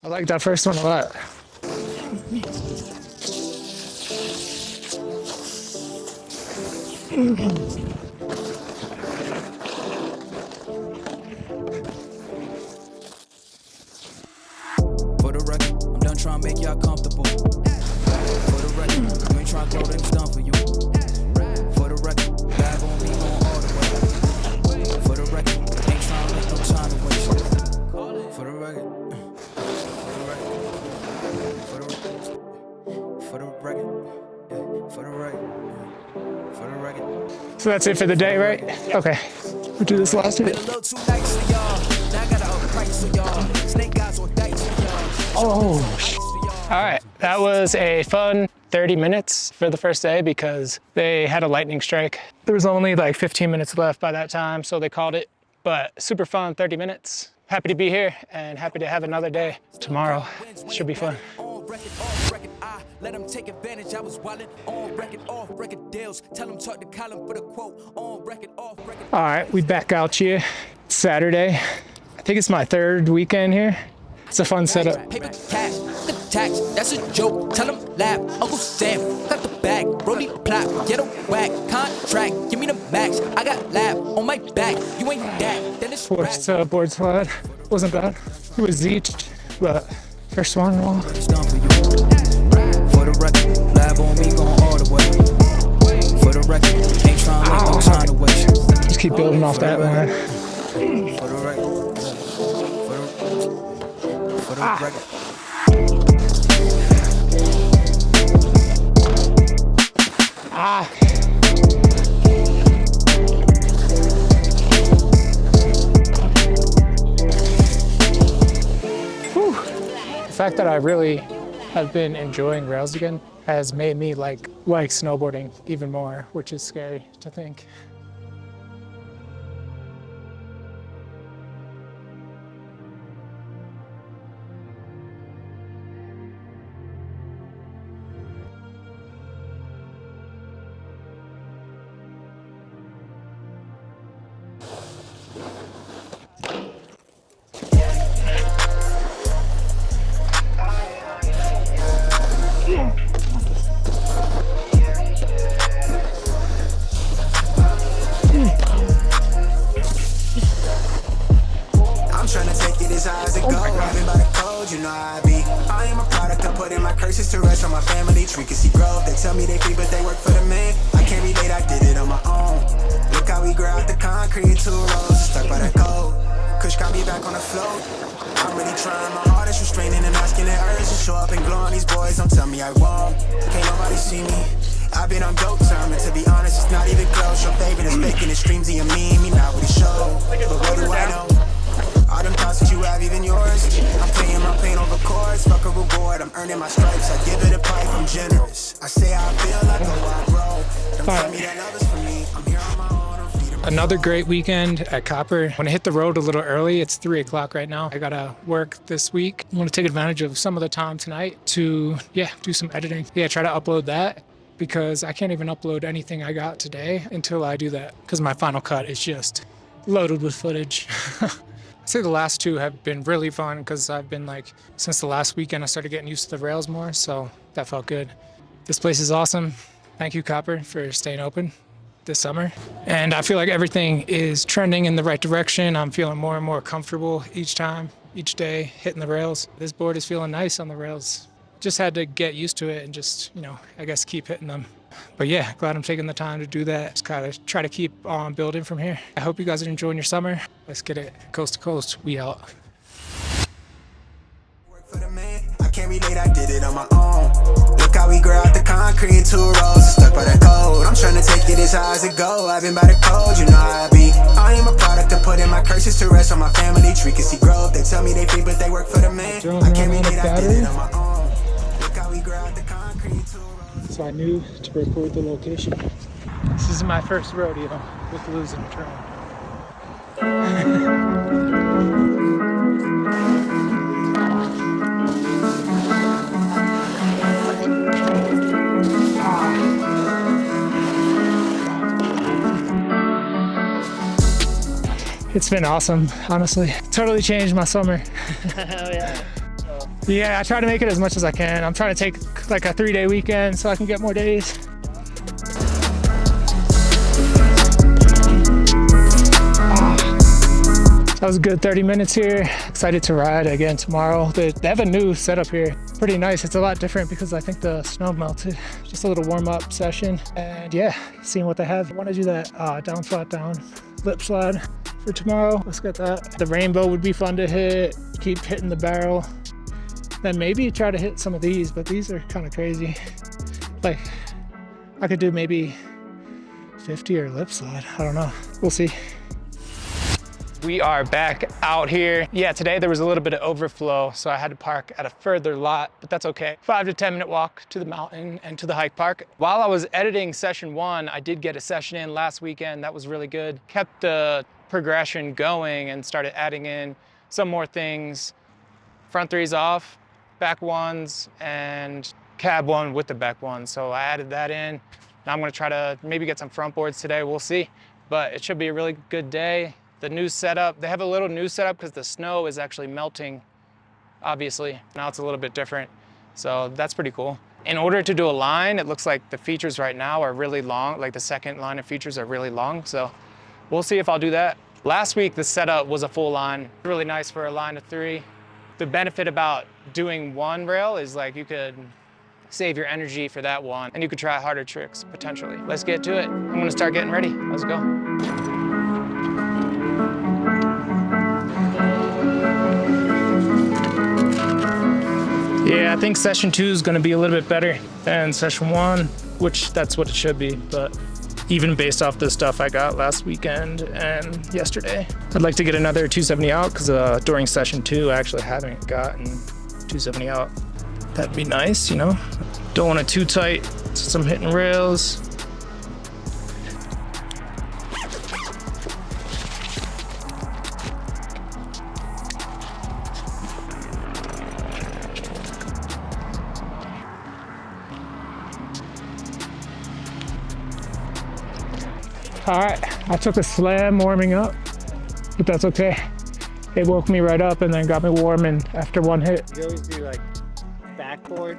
I like that first one a lot. For the record, I'm done trying to make y'all comfortable. For the record, you ain't trying to throw them stuff for you. For the record, live on me going all the way. For the record, ain't trying to make no time to waste. For the record, for the record, for the record. So that's it for the day, right? Okay. We'll do this last bit. Oh, all right. That was a fun 30 minutes for the first day because they had a lightning strike. There was only like 15 minutes left by that time, so they called it. But super fun 30 minutes. Happy to be here and happy to have another day tomorrow. Should be fun. Let them take advantage. I was wildin' on record, off record deals. Tell them talk to Colin for the quote on record, off record. All right, we back out here. Saturday. I think it's my third weekend here. It's a fun setup. Paper cash, the tax, that's a joke. Tell them laugh. Uncle Sam got the bag. Brody plot, get a whack. Contract, give me the max. I got lab on my back. You ain't that. Then it's Forced board slide. Wasn't bad. It was zeeched, but first one wall. It's done for you. For the record, lab on me going all the way. For the record, ain't trying to make no time to waste. Just keep building off that line. For the record, for the record. Whew. The fact that I really have been enjoying rails again has made me like snowboarding even more, which is scary to think. I am a product of putting my curses to rest on my family tree. Can see growth. They tell me they free, but they work for the man. I can't relate, I did it on my own. Look how we grow out the concrete, 2 rows stuck by the code. Kush got me back on the float. I'm really trying my hardest, restraining and asking the urge to show up and glow on these boys. Don't tell me I won't. Can't nobody see me. I've been on dope time, and to be honest, it's not even close. Your favorite is making it streams, he a meme, me not with a show. But what do I know? All them thoughts that you have, even yours. I'm paying my pain over chords. Fuck a reward, I'm earning my stripes. I give it a pipe, I'm generous. I say how I feel, I go, I grow. Don't tell me that love is for me. I'm here on my own, I'm feeding my Another great weekend at Copper. When I hit the road a little early, it's 3 o'clock right now. I gotta work this week. I want to take advantage of some of the time tonight to, do some editing. Try to upload that because I can't even upload anything I got today until I do that because my final cut is just loaded with footage. I'd say the last 2 have been really fun because I've been since the last weekend I started getting used to the rails more, so that felt good. This place is awesome. Thank you, Copper, for staying open this summer. And I feel like everything is trending in the right direction. I'm feeling more and more comfortable each day, hitting the rails. This board is feeling nice on the rails. Just had to get used to it and just, I guess keep hitting them. But yeah, glad I'm taking the time to do that. Just kind of try to keep on building from here. I hope you guys are enjoying your summer. Let's get it coast to coast. We out. work for the man. I can't relate, I did it on my own. Look how we grow out the concrete, 2 rows stuck by the code. I'm trying to take it as high as it go. I've been by the code, you know how I be. I am a product of putting my curses to rest on my family tree. Can see growth. They tell me they free, but they work for the man. I can't relate, I did it on my own. Look how we grow out the concrete, 2 rows. So I knew to record the location. This is my first rodeo with losing a train. It's been awesome, honestly. Totally changed my summer. Hell yeah. Yeah, I try to make it as much as I can. I'm trying to take like a 3-day weekend so I can get more days. That was a good 30 minutes here. Excited to ride again tomorrow. They have a new setup here. Pretty nice. It's a lot different because I think the snow melted. Just a little warm-up session. And yeah, seeing what they have. I want to do that down, flat down, lip slide for tomorrow. Let's get that. The rainbow would be fun to hit. Keep hitting the barrel. Then maybe try to hit some of these, but these are kind of crazy. Like, I could do maybe 50 or lip slide. I don't know. We'll see. We are back out here. Yeah, today there was a little bit of overflow, so I had to park at a further lot, but that's okay. 5 to 10 minute walk to the mountain and to the hike park. While I was editing session 1, I did get a session in last weekend. That was really good. Kept the progression going and started adding in some more things. Front 3s off, back 1s, and cab 1 with the back 1. So I added that in. Now I'm gonna try to maybe get some front boards today, we'll see. But it should be a really good day. The new setup, they have a little new setup because the snow is actually melting, obviously. Now it's a little bit different, so that's pretty cool. In order to do a line, it looks like the features right now are really long, like the second line of features are really long, so we'll see if I'll do that. Last week, the setup was a full line, really nice for a line of 3. The benefit about doing one rail is like you could save your energy for that one and you could try harder tricks potentially. Let's get to it. I'm gonna start getting ready. Let's go. Yeah, I think session 2 is gonna be a little bit better than session 1, which that's what it should be, but even based off the stuff I got last weekend and yesterday. I'd like to get another 270 out because during session 2, I actually haven't gotten 270 out. That'd be nice, you know? Don't want it too tight, so I'm hitting rails. All right, I took a slam warming up, but that's okay. It woke me right up and then got me warming after one hit. You always do like backboard,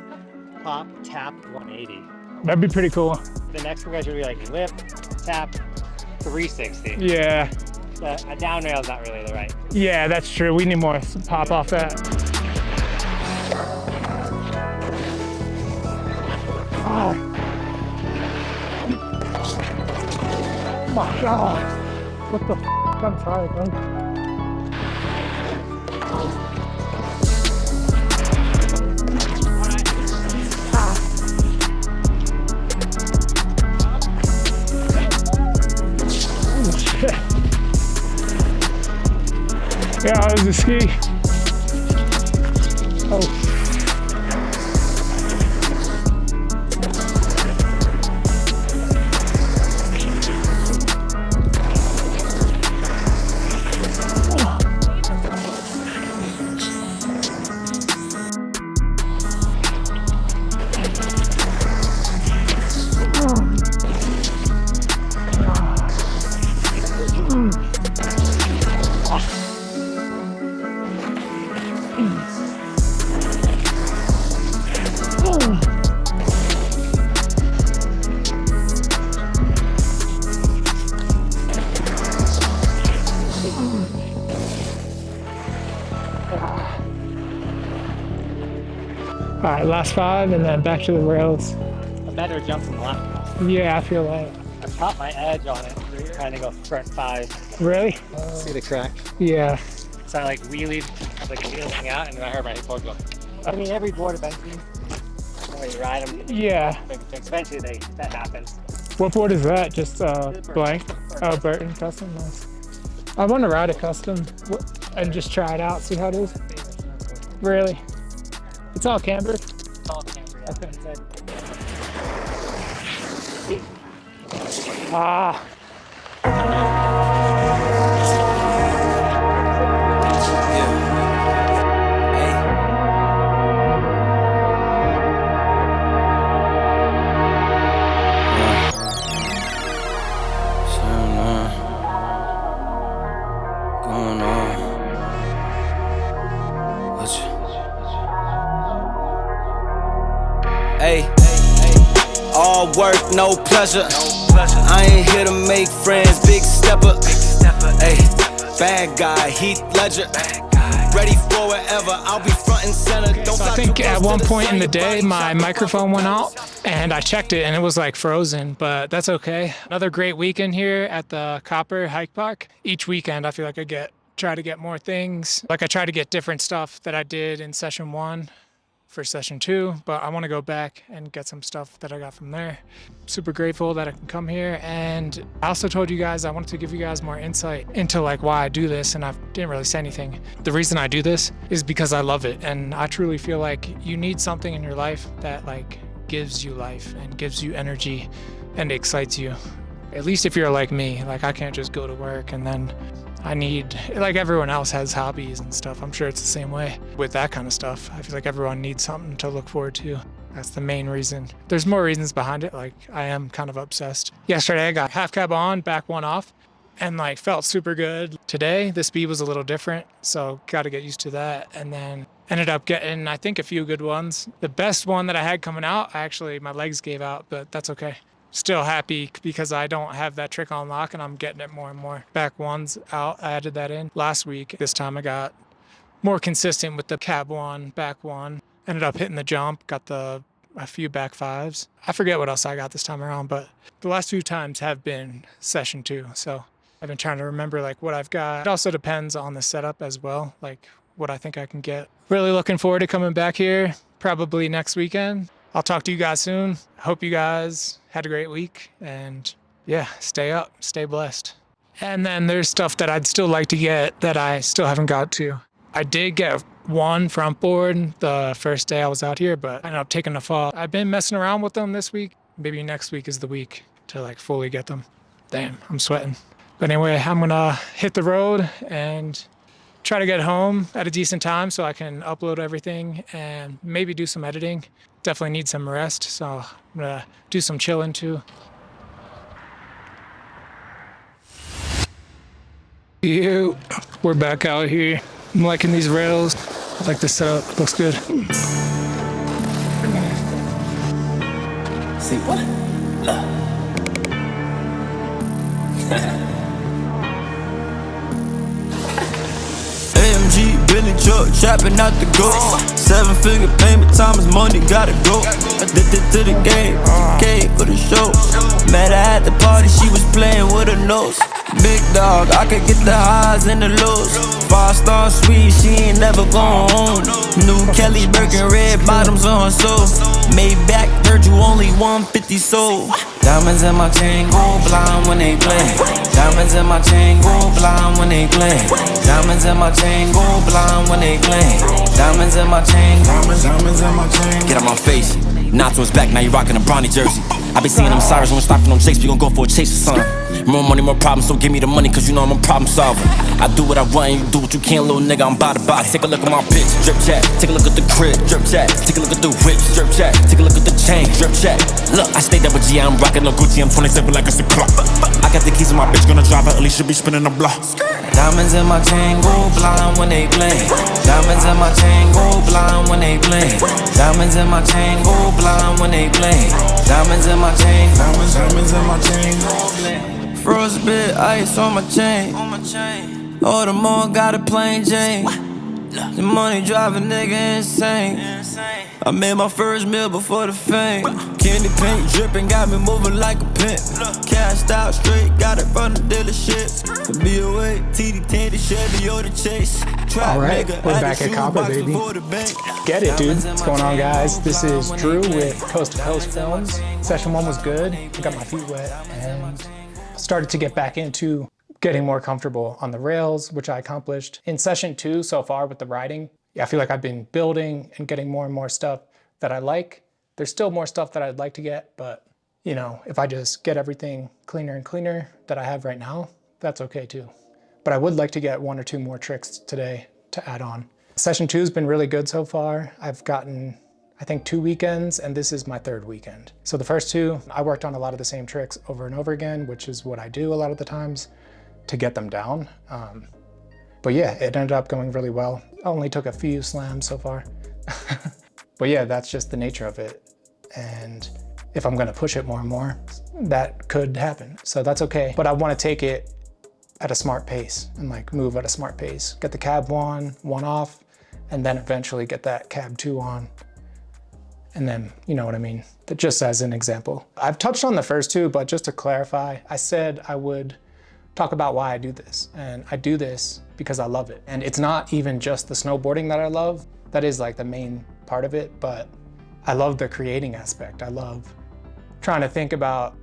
pop, tap, 180. That'd be pretty cool. The next progression would be like lip, tap, 360. Yeah. A down rail is not really the right. Yeah, that's true. We need more pop off that. Oh. Oh my God. What the f? I'm tired, man. Yeah, it was a ski. Oh. All right, last 5 and then back to the rails. A better jump from the last. Yeah, I feel like. I caught my edge on it, trying to go front 5. Really? See the crack? Yeah. So I like wheelied, like wheeling out, and then I heard my hip board go. I mean, every board eventually, when you ride them, Yeah. eventually that happens. What board is that? Just blank? Oh, Burton custom. Nice. I want to ride a custom and just try it out, see how it is. Really? It's all camber. It's all camber, yeah. Okay. Ah. Hey, all work, no pleasure. I ain't here to make friends, big stepper. Hey, bad guy, Heath Ledger. Ready for whatever, I'll be front and center. So I think at one point in the day, my microphone went out and I checked it and it was like frozen, but that's okay. Another great weekend here at the Copper Hike Park. Each weekend, I feel like I try to get more things. Like I try to get different stuff that I did in session 1 for session 2, but I want to go back and get some stuff that I got from there. Super grateful that I can come here, and I also told you guys I wanted to give you guys more insight into like why I do this, and I didn't really say anything. The reason I do this is because I love it, and I truly feel like you need something in your life that like gives you life and gives you energy and excites you. At least if you're like me, like I can't just go to work and then I need, like everyone else has hobbies and stuff. I'm sure it's the same way with that kind of stuff. I feel like everyone needs something to look forward to. That's the main reason. There's more reasons behind it. Like I am kind of obsessed. Yesterday I got half cab on, back one off, and like felt super good. Today the speed was a little different, so got to get used to that. And then ended up getting, I think, a few good ones. The best one that I had coming out, actually my legs gave out, but that's okay. Still happy because I don't have that trick on lock and I'm getting it more and more. Back one's out, I added that in last week. This time I got more consistent with the cab one, back one. Ended up hitting the jump, got a few back fives. I forget what else I got this time around, but the last few times have been session 2. So I've been trying to remember like what I've got. It also depends on the setup as well, like what I think I can get. Really looking forward to coming back here, probably next weekend. I'll talk to you guys soon. Hope you guys had a great week, and yeah, stay up, stay blessed. And then there's stuff that I'd still like to get that I still haven't got to. I did get one front board the first day I was out here, but I ended up taking the fall. I've been messing around with them this week. Maybe next week is the week to like fully get them. Damn, I'm sweating. But anyway, I'm gonna hit the road and try to get home at a decent time so I can upload everything and maybe do some editing. Definitely need some rest, so I'm gonna do some chilling too. We're back out here. I'm liking these rails. I like this setup, looks good. See what? AMG, Billy truck, trapping out the goat. 7-figure payment, time is money, gotta go. Addicted to the game, came for the show. Met her at the party, she was playing with her nose. Big dog, I could get the highs and the lows. 5-star suite, she ain't never going home. New Kelly Birkin, red bottoms on her soul. Maybach, Virgil, only 150 sold. Diamonds in my chain, go blind when they play. Diamonds in my chain, go blind when they play. Diamonds in my chain, go blind when they play. Diamonds in my chain, diamonds in my chain. Get out my face. Nacho's back, now you rockin' a Bronny jersey. I be seeing them sirens when stopping on chase, we gon' go for a chase or something. More money, more problems, so give me the money, cause you know I'm a problem solver. I do what I want, and you do what you can, little nigga, I'm by the box. Take a look at my bitch, drip chat. Take a look at the crib, drip chat. Take a look at the whip, drip chat. Take a look at the chain, drip chat. Look, I stayed up with G, I'm rockin' no Gucci, I'm 27 like it's a clock. I got the keys and my bitch gonna drive her, at least she be spinning the block. Diamonds in my chain, go blind when they play. Diamonds in my chain, go blind when they play. Diamonds in my chain, go blind when they play. Diamonds in my chain, diamonds in my chain. Froze a bit, ice on my chain. Order more, got a plain Jane. The money drive a nigga insane. I made my first meal before the fame. Candy paint dripping, got me moving like a pimp. Cashed out straight, got it from the dealership. The BOA, TD Tandy, Chevy or the Chase. Alright, we're back at Copper, baby. Get it, dude. What's going on, guys? This is Drew with Coast to Coast Films. Session 1 was good. I got my feet wet and started to get back into getting more comfortable on the rails, which I accomplished. In session 2 so far with the riding, I feel like I've been building and getting more and more stuff that I like. There's still more stuff that I'd like to get, but you know, if I just get everything cleaner and cleaner that I have right now, that's okay too. But I would like to get 1 or 2 more tricks today to add on. Session 2 has been really good so far. I've gotten, I think, 2 weekends, and this is my 3rd weekend. So the first 2, I worked on a lot of the same tricks over and over again, which is what I do a lot of the times to get them down. But yeah, it ended up going really well. I only took a few slams so far. But yeah, that's just the nature of it. And if I'm gonna push it more and more, that could happen. So that's okay. But I wanna take it at a smart pace and like move at a smart pace. Get the cab one off, and then eventually get that cab 2 on. And then, you know what I mean? Just as an example. I've touched on the first 2, but just to clarify, I said I would talk about why I do this. And I do this because I love it. And it's not even just the snowboarding that I love. That is like the main part of it, but I love the creating aspect. I love trying to think about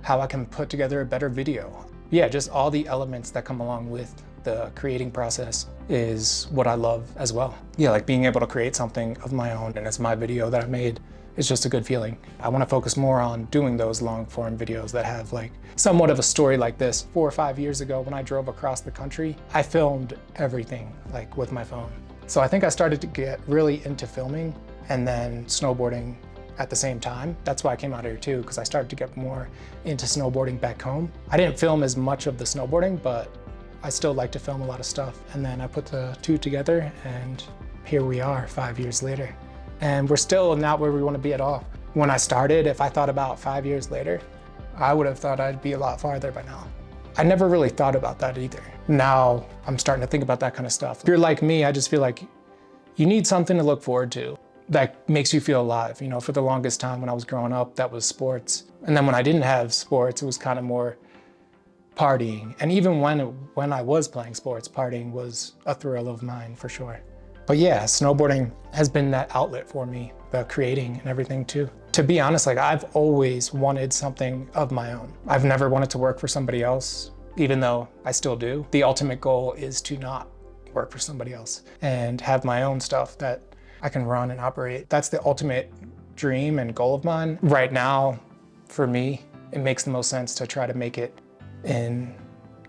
how I can put together a better video. Yeah, just all the elements that come along with the creating process is what I love as well. Yeah, like being able to create something of my own and it's my video that I made is just a good feeling. I want to focus more on doing those long form videos that have like somewhat of a story like this. 4 or 5 years ago when I drove across the country, I filmed everything like with my phone. So I think I started to get really into filming and then snowboarding at the same time. That's why I came out here too, because I started to get more into snowboarding back home. I didn't film as much of the snowboarding, but I still like to film a lot of stuff. And then I put the 2 together and here we are 5 years later. And we're still not where we want to be at all. When I started, if I thought about 5 years later, I would have thought I'd be a lot farther by now. I never really thought about that either. Now I'm starting to think about that kind of stuff. If you're like me, I just feel like you need something to look forward to that makes you feel alive. You know, for the longest time when I was growing up, that was sports. And then when I didn't have sports, it was kind of more partying. And even when I was playing sports, partying was a thrill of mine for sure. But yeah, snowboarding has been that outlet for me, the creating and everything too. To be honest, like I've always wanted something of my own. I've never wanted to work for somebody else, even though I still do. The ultimate goal is to not work for somebody else and have my own stuff that I can run and operate. That's the ultimate dream and goal of mine. Right now, for me, it makes the most sense to try to make it in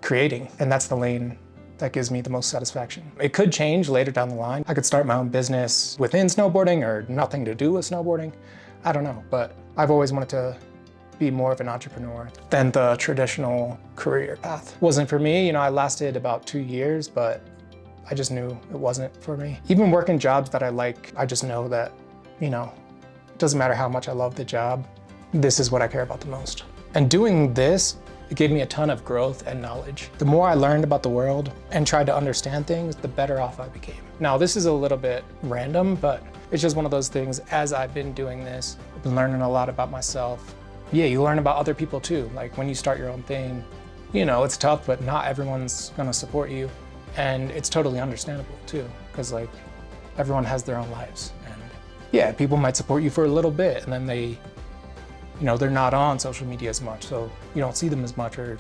creating. And that's the lane that gives me the most satisfaction. It could change later down the line. I could start my own business within snowboarding or nothing to do with snowboarding. I don't know, but I've always wanted to be more of an entrepreneur than the traditional career path. Wasn't for me, you know, I lasted about 2 years, but I just knew it wasn't for me. Even working jobs that I like, I just know that, you know, it doesn't matter how much I love the job, this is what I care about the most. And doing this, it gave me a ton of growth and knowledge. The more I learned about the world and tried to understand things, the better off I became. Now, this is a little bit random, but it's just one of those things. As I've been doing this, I've been learning a lot about myself. Yeah, you learn about other people too. Like when you start your own thing, you know, it's tough, but not everyone's gonna support you. And it's totally understandable too, because like everyone has their own lives. And yeah, people might support you for a little bit and then they, you know, they're not on social media as much, so you don't see them as much or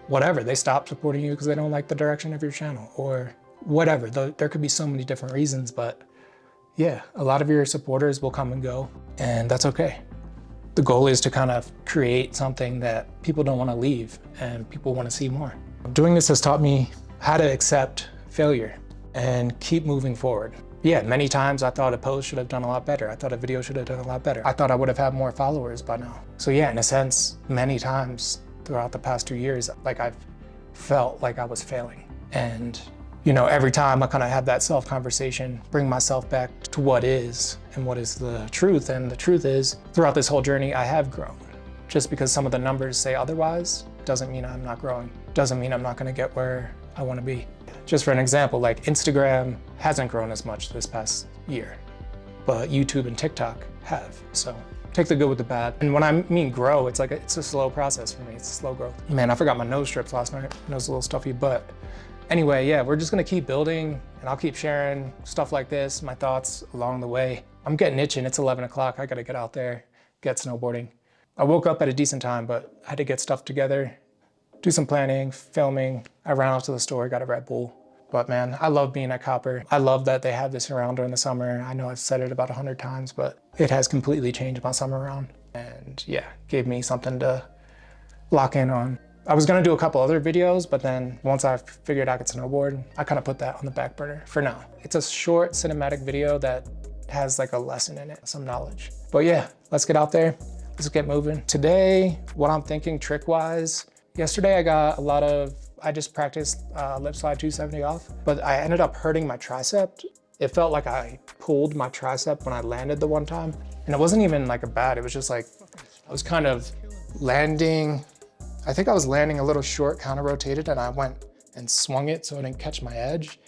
whatever. They stop supporting you because they don't like the direction of your channel or whatever. There could be so many different reasons, but yeah, a lot of your supporters will come and go, and that's okay. The goal is to kind of create something that people don't want to leave and people want to see more. Doing this has taught me how to accept failure and keep moving forward. Yeah, many times I thought a post should have done a lot better. I thought a video should have done a lot better. I thought I would have had more followers by now. So yeah, in a sense, many times throughout the past 2 years, like I've felt like I was failing. And you know, every time I kind of have that self-conversation, bring myself back to what is and what is the truth. And the truth is, throughout this whole journey, I have grown. Just because some of the numbers say otherwise, doesn't mean I'm not growing. Doesn't mean I'm not gonna get where I wanna be. Just for an example, like Instagram hasn't grown as much this past year, but YouTube and TikTok have. So take the good with the bad. And when I mean grow, it's like, it's a slow process for me. It's a slow growth. Man, I forgot my nose strips last night. Nose a little stuffy, but anyway, yeah, we're just gonna keep building and I'll keep sharing stuff like this, my thoughts along the way. I'm getting itching, it's 11 o'clock. I gotta get out there, get snowboarding. I woke up at a decent time, but I had to get stuff together, do some planning, filming. I ran off to the store, got a Red Bull. But man, I love being at Copper. I love that they have this around during the summer. I know I've said it about 100 times, but it has completely changed my summer round. And yeah, gave me something to lock in on. I was gonna do a couple other videos, but then once I figured I could snowboard, I kind of put that on the back burner for now. It's a short cinematic video that has like a lesson in it, some knowledge. But yeah, let's get out there. Let's get moving. Today, what I'm thinking trick-wise, yesterday I just practiced lip slide 270 off, but I ended up hurting my tricep It felt like I pulled my tricep when I landed the one time. And it wasn't even like a bad, it was just like, I was kind of landing, I think I was landing a little short, kind of rotated, and I went and swung it so it didn't catch my edge,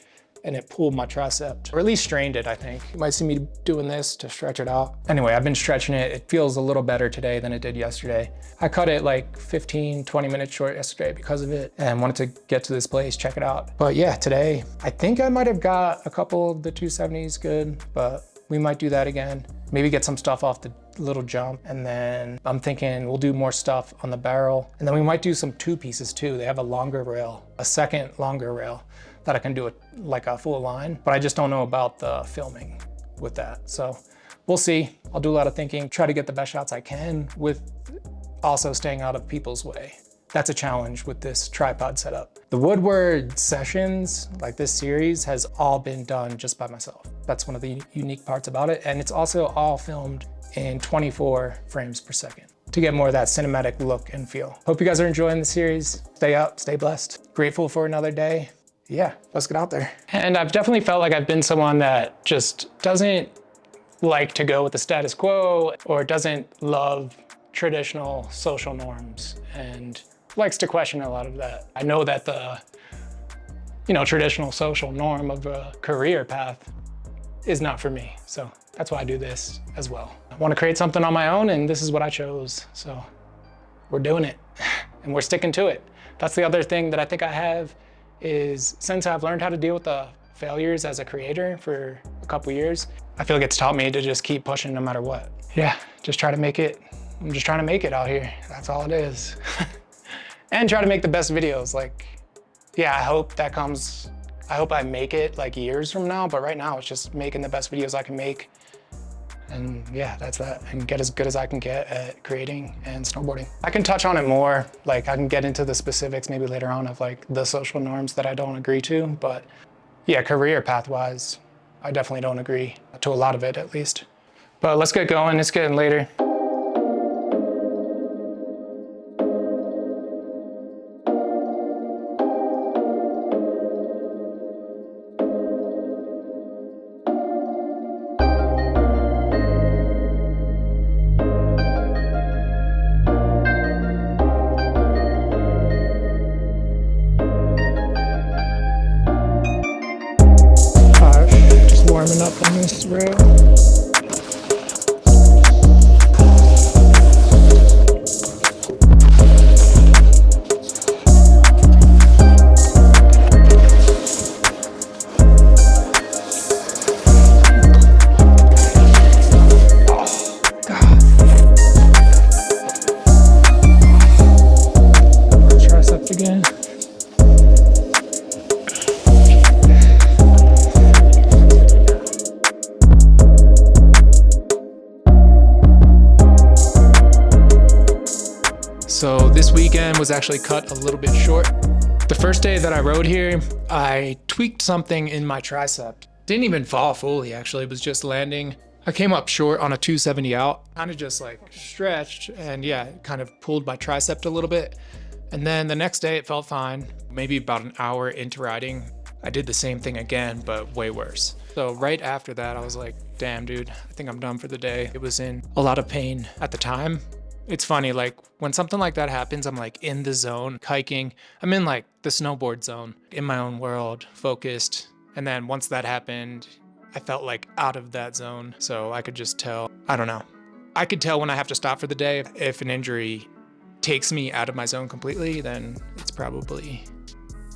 and it pulled my tricep, or at least strained it, I think. You might see me doing this to stretch it out. Anyway, I've been stretching it. It feels a little better today than it did yesterday. I cut it like 15, 20 minutes short yesterday because of it, and wanted to get to this place, check it out. But yeah, today, I think I might have got a couple of the 270s good, but we might do that again. Maybe get some stuff off the little jump, and then I'm thinking we'll do more stuff on the barrel, and then we might do some 2 pieces too. They have a longer rail, a second longer rail that I can do like a full line, but I just don't know about the filming with that. So we'll see. I'll do a lot of thinking, try to get the best shots I can with also staying out of people's way. That's a challenge with this tripod setup. The Woodward Sessions, like this series, has all been done just by myself. That's one of the unique parts about it. And it's also all filmed in 24 frames per second to get more of that cinematic look and feel. Hope you guys are enjoying the series. Stay up, stay blessed. Grateful for another day. Yeah, let's get out there. And I've definitely felt like I've been someone that just doesn't like to go with the status quo or doesn't love traditional social norms and likes to question a lot of that. I know that the, traditional social norm of a career path is not for me. So that's why I do this as well. I want to create something on my own, and this is what I chose. So we're doing it and we're sticking to it. That's the other thing that I think I have is, since I've learned how to deal with the failures as a creator for a couple years, I feel like it's taught me to just keep pushing no matter what. Yeah, just try to make it. I'm just trying to make it out here. That's all it is. And try to make the best videos. Like, yeah, I hope I make it like years from now, but right now it's just making the best videos I can make. And yeah, that's that. And get as good as I can get at creating and snowboarding. I can touch on it more. Like, I can get into the specifics maybe later on of like the social norms that I don't agree to. But yeah, career path-wise, I definitely don't agree to a lot of it, at least. But let's get going. It's getting later. Warming up on this rail. Tricep again. So this weekend was actually cut a little bit short. The first day that I rode here, I tweaked something in my tricep. Didn't even fall fully, actually. It was just landing. I came up short on a 270 out, kind of just like stretched, and yeah, it kind of pulled my tricep a little bit. And then the next day it felt fine. Maybe about an hour into riding, I did the same thing again, but way worse. So right after that, I was like, damn dude, I think I'm done for the day. It was in a lot of pain at the time. It's funny, like when something like that happens, I'm like in the zone, hiking. I'm in like the snowboard zone, in my own world, focused. And then once that happened, I felt like out of that zone. So I could just tell, I don't know. I could tell when I have to stop for the day. If an injury takes me out of my zone completely, then it's probably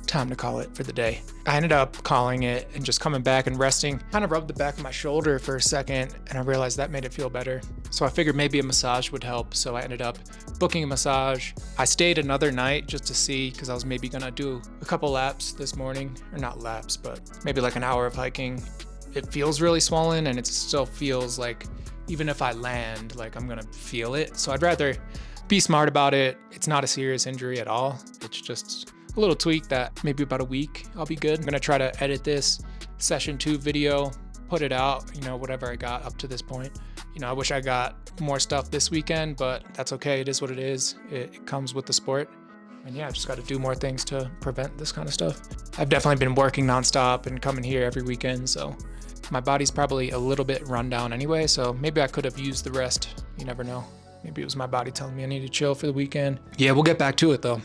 time to call it for the day. I ended up calling it and just coming back and resting. Kind of rubbed the back of my shoulder for a second, and I realized that made it feel better. So I figured maybe a massage would help. So I ended up booking a massage. I stayed another night just to see, because I was maybe gonna do a couple laps this morning, or not laps, but maybe like an hour of hiking. It feels really swollen, and it still feels like even if I land, like I'm gonna feel it. So I'd rather be smart about it. It's not a serious injury at all. It's just a little tweak that maybe about a week I'll be good. I'm gonna try to edit this session 2 video, put it out, whatever I got up to this point. I wish I got more stuff this weekend, but that's okay. It is what it is. It comes with the sport. And yeah, I've just got to do more things to prevent this kind of stuff. I've definitely been working nonstop and coming here every weekend, so my body's probably a little bit run down anyway, so maybe I could have used the rest. You never know. Maybe it was my body telling me I need to chill for the weekend. Yeah, we'll get back to it though,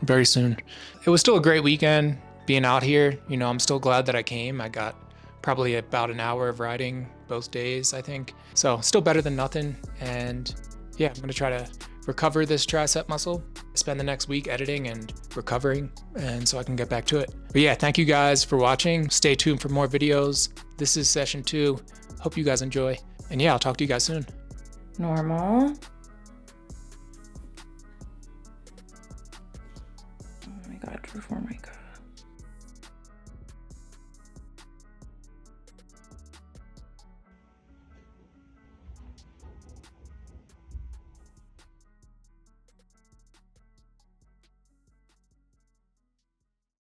very soon. It was still a great weekend being out here. You know, I'm still glad that I came. I got probably about an hour of riding both days, I think. So still better than nothing. And yeah, I'm gonna try to recover this tricep muscle, spend the next week editing and recovering, and so I can get back to it. But yeah, thank you guys for watching. Stay tuned for more videos. This is session 2. Hope you guys enjoy. And yeah, I'll talk to you guys soon. Normal. Oh my God, reform my God.